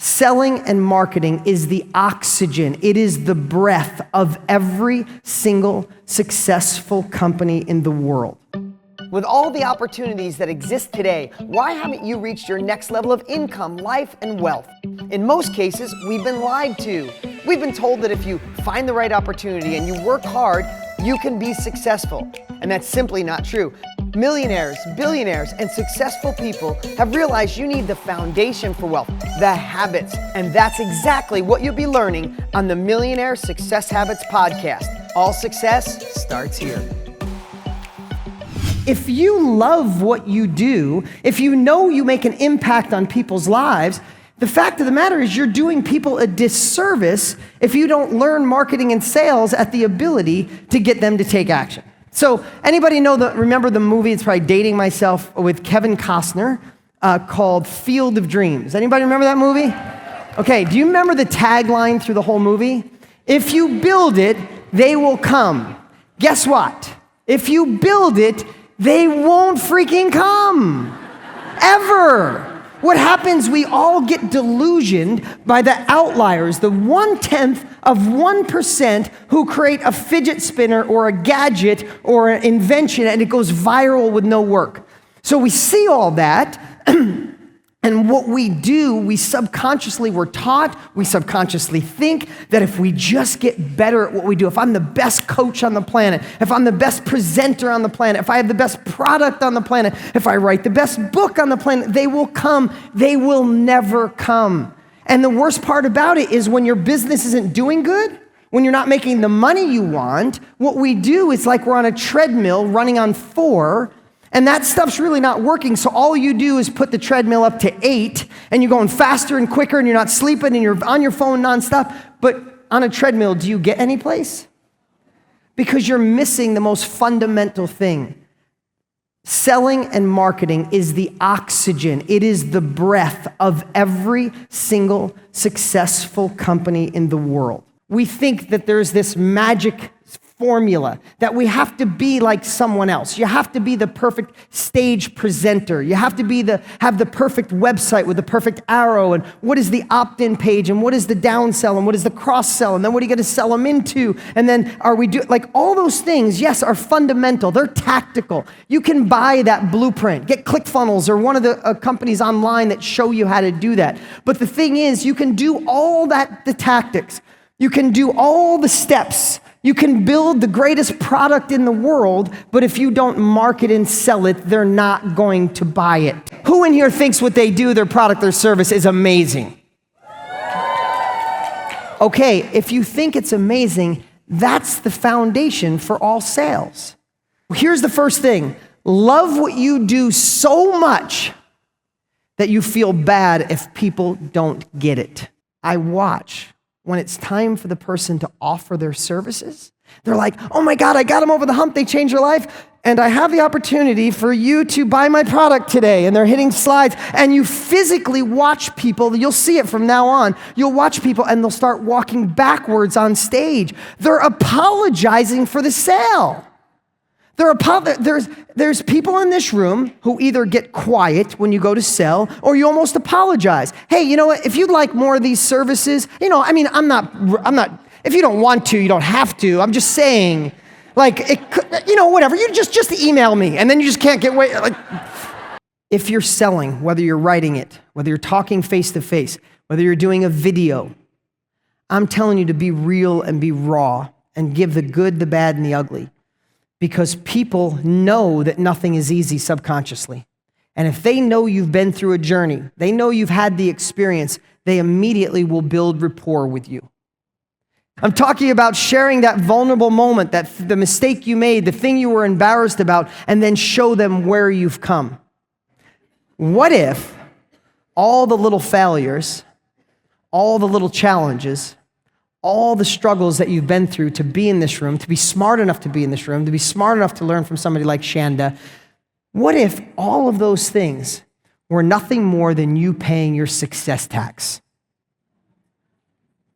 Selling and marketing is the oxygen. It is the breath of every single successful company in the world. With all the opportunities that exist today, why haven't you reached your next level of income, life, and wealth? In most cases, we've been lied to. We've been told that if you find the right opportunity and you work hard, you can be successful. And that's simply not true. Millionaires, billionaires, and successful people have realized you need the foundation for wealth, the habits. And that's exactly what you'll be learning on the Millionaire Success Habits podcast. All success starts here. If you love what you do, if you know you make an impact on people's lives, the fact of the matter is you're doing people a disservice if you don't learn marketing and sales at the ability to get them to take action. So anybody remember the movie, it's probably dating myself, with Kevin Costner called Field of Dreams? Anybody remember that movie? Okay, do you remember the tagline through the whole movie? If you build it, they will come. Guess what? If you build it, they won't freaking come. Ever. What happens, we all get delusioned by the outliers, the 0.1% who create a fidget spinner or a gadget or an invention and it goes viral with no work. So we see all that, and what we do, we're taught, we subconsciously think that if we just get better at what we do, if I'm the best coach on the planet, if I'm the best presenter on the planet, if I have the best product on the planet, if I write the best book on the planet, they will come. They will never come. And the worst part about it is when your business isn't doing good, when you're not making the money you want, what we do is like we're on a treadmill running on 4, and that stuff's really not working, so all you do is put the treadmill up to 8, and you're going faster and quicker, and you're not sleeping, and you're on your phone nonstop. But on a treadmill, do you get any place? Because you're missing the most fundamental thing. Selling and marketing is the oxygen. It is the breath of every single successful company in the world. We think that there's this magic formula that we have to be like someone else. You have to be the perfect stage presenter. You have to have the perfect website with the perfect arrow, and what is the opt-in page, and what is the downsell, and what is the cross-sell, and then what are you going to sell them into, and then all those things, yes, are fundamental. They're tactical. You can buy that blueprint, get ClickFunnels or one of the companies online that show you how to do that. But the thing is, you can do all that, the tactics. You can do all the steps. You can build the greatest product in the world, but if you don't market and sell it, they're not going to buy it. Who in here thinks what they do, their product, their service is amazing? Okay, if you think it's amazing, that's the foundation for all sales. Here's the first thing. Love what you do so much that you feel bad if people don't get it. I watch. When it's time for the person to offer their services, they're like, oh my God, I got them over the hump, they changed their life, and I have the opportunity for you to buy my product today. And they're hitting slides, and you physically watch people, you'll see it from now on, you'll watch people and they'll start walking backwards on stage. They're apologizing for the sale. There's people in this room who either get quiet when you go to sell, or you almost apologize. Hey, you know what? If you'd like more of these services, I'm not. If you don't want to, you don't have to. I'm just saying, whatever. You just email me, and then you just can't get away. If you're selling, whether you're writing it, whether you're talking face to face, whether you're doing a video, I'm telling you to be real and be raw and give the good, the bad, and the ugly. Because people know that nothing is easy subconsciously. And if they know you've been through a journey, they know you've had the experience, they immediately will build rapport with you. I'm talking about sharing that vulnerable moment, the mistake you made, the thing you were embarrassed about, and then show them where you've come. What if all the little failures, all the little challenges, all the struggles that you've been through to be in this room, to be smart enough to be in this room, to be smart enough to learn from somebody like Shanda, what if all of those things were nothing more than you paying your success tax?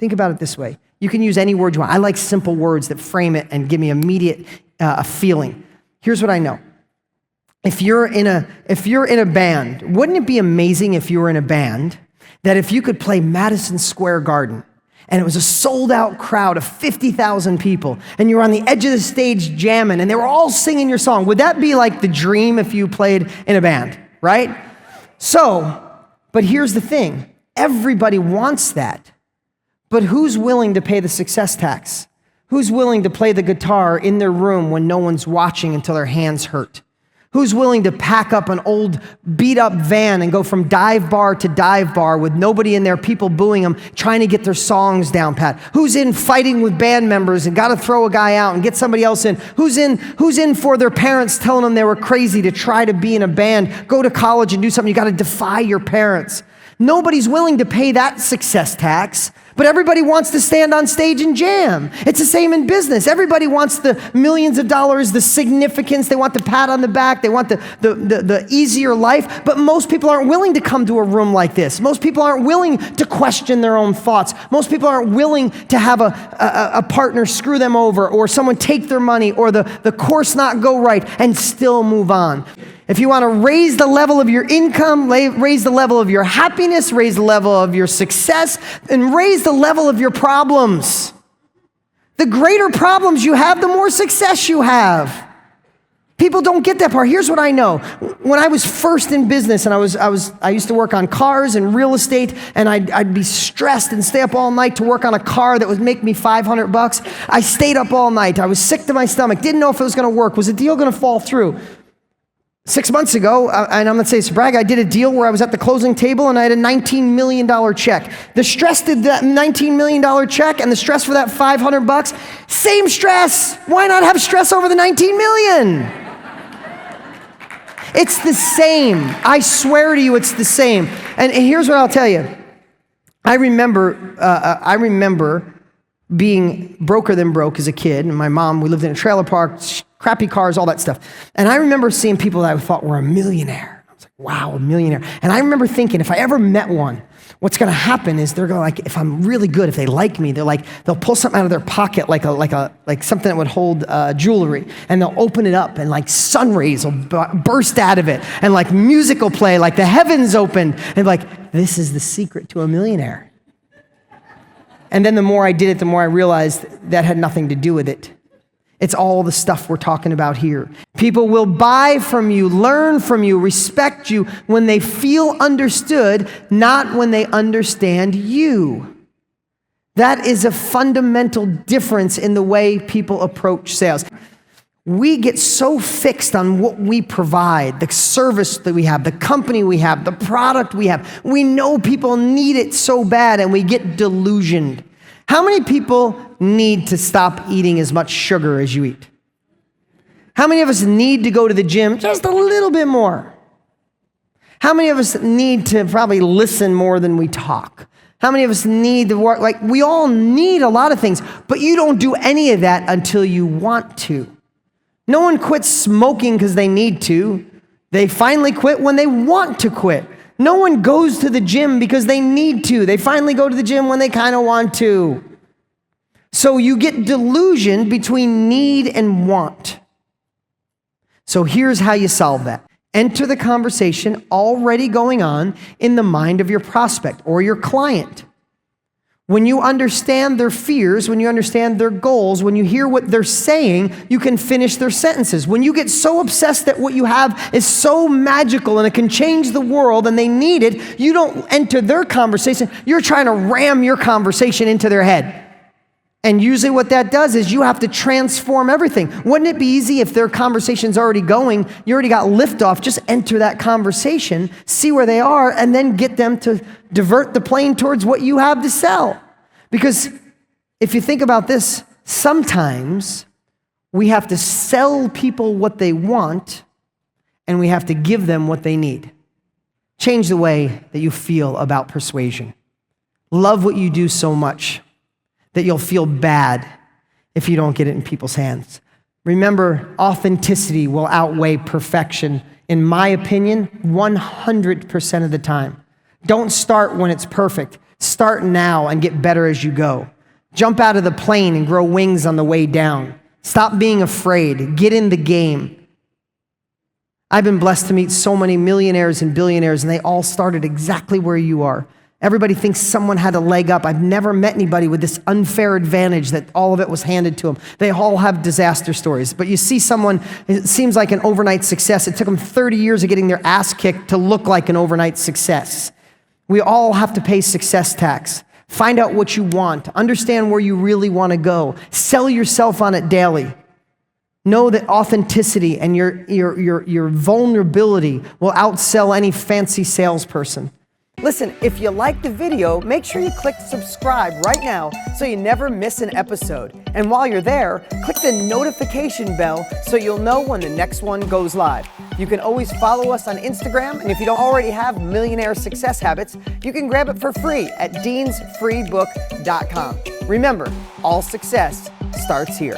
Think about it this way. You can use any word you want. I like simple words that frame it and give me immediate feeling. Here's what I know. If you're in a band, wouldn't it be amazing if you were in a band that if you could play Madison Square Garden, and it was a sold-out crowd of 50,000 people, and you were on the edge of the stage jamming, and they were all singing your song, would that be like the dream if you played in a band, right? So, but here's the thing. Everybody wants that. But who's willing to pay the success tax? Who's willing to play the guitar in their room when no one's watching until their hands hurt? Who's willing to pack up an old beat-up van and go from dive bar to dive bar with nobody in there, people booing them, trying to get their songs down pat? Who's in fighting with band members and got to throw a guy out and get somebody else in? Who's in for their parents telling them they were crazy to try to be in a band, go to college and do something? You got to defy your parents. Nobody's willing to pay that success tax, but everybody wants to stand on stage and jam. It's the same in business. Everybody wants the millions of dollars, the significance. They want the pat on the back. They want the easier life. But most people aren't willing to come to a room like this. Most people aren't willing to question their own thoughts. Most people aren't willing to have a partner screw them over, or someone take their money, or the course not go right, and still move on. If you want to raise the level of your income, raise the level of your happiness, raise the level of your success, and raise the level of your problems. The greater problems you have, the more success you have. People don't get that part. Here's what I know. When I was first in business, and I used to work on cars and real estate, and I'd be stressed and stay up all night to work on a car that would make me $500. I stayed up all night. I was sick to my stomach. Didn't know if it was going to work. Was the deal going to fall through? 6 months ago, and I'm going to say this to brag, I did a deal where I was at the closing table and I had a $19 million check. The stress did that $19 million check and the stress for that $500, same stress. Why not have stress over the 19 million? It's the same. I swear to you, it's the same. And here's what I'll tell you. I remember being broker than broke as a kid, and my mom, we lived in a trailer park, crappy cars, all that stuff. And I remember seeing people that I thought were a millionaire. I was like, wow, a millionaire. And I remember thinking, if I ever met one, what's going to happen is they're going to, like, if I'm really good, if they like me, they'll pull something out of their pocket, like something that would hold jewelry, and they'll open it up, and like sun rays will burst out of it, and like music will play, like the heavens opened, and like, this is the secret to a millionaire. And then the more I did it, the more I realized that had nothing to do with it. It's all the stuff we're talking about here. People will buy from you, learn from you, respect you when they feel understood, not when they understand you. That is a fundamental difference in the way people approach sales. We get so fixed on what we provide, the service that we have, the company we have, the product we have. We know people need it so bad, and we get delusioned. How many people need to stop eating as much sugar as you eat? How many of us need to go to the gym just a little bit more? How many of us need to probably listen more than we talk? How many of us need to work? Like, we all need a lot of things, but you don't do any of that until you want to. No one quits smoking because they need to. They finally quit when they want to quit. No one goes to the gym because they need to. They finally go to the gym when they kind of want to. So you get delusioned between need and want. So here's how you solve that. Enter the conversation already going on in the mind of your prospect or your client. When you understand their fears, when you understand their goals, when you hear what they're saying, you can finish their sentences. When you get so obsessed that what you have is so magical and it can change the world and they need it, you don't enter their conversation. You're trying to ram your conversation into their head. And usually what that does is you have to transform everything. Wouldn't it be easy if their conversation's already going, you already got liftoff, just enter that conversation, see where they are, and then get them to divert the plane towards what you have to sell. Because if you think about this, sometimes we have to sell people what they want, and we have to give them what they need. Change the way that you feel about persuasion. Love what you do so much that you'll feel bad if you don't get it in people's hands. Remember, authenticity will outweigh perfection, in my opinion, 100% of the time. Don't start when it's perfect. Start now and get better as you go. Jump out of the plane and grow wings on the way down. Stop being afraid. Get in the game. I've been blessed to meet so many millionaires and billionaires, and they all started exactly where you are. Everybody thinks someone had a leg up. I've never met anybody with this unfair advantage that all of it was handed to them. They all have disaster stories. But you see someone, it seems like an overnight success. It took them 30 years of getting their ass kicked to look like an overnight success. We all have to pay success tax. Find out what you want. Understand where you really want to go. Sell yourself on it daily. Know that authenticity and your vulnerability will outsell any fancy salesperson. Listen, if you liked the video, make sure you click subscribe right now so you never miss an episode. And while you're there, click the notification bell so you'll know when the next one goes live. You can always follow us on Instagram, and if you don't already have Millionaire Success Habits, you can grab it for free at deansfreebook.com. Remember, all success starts here.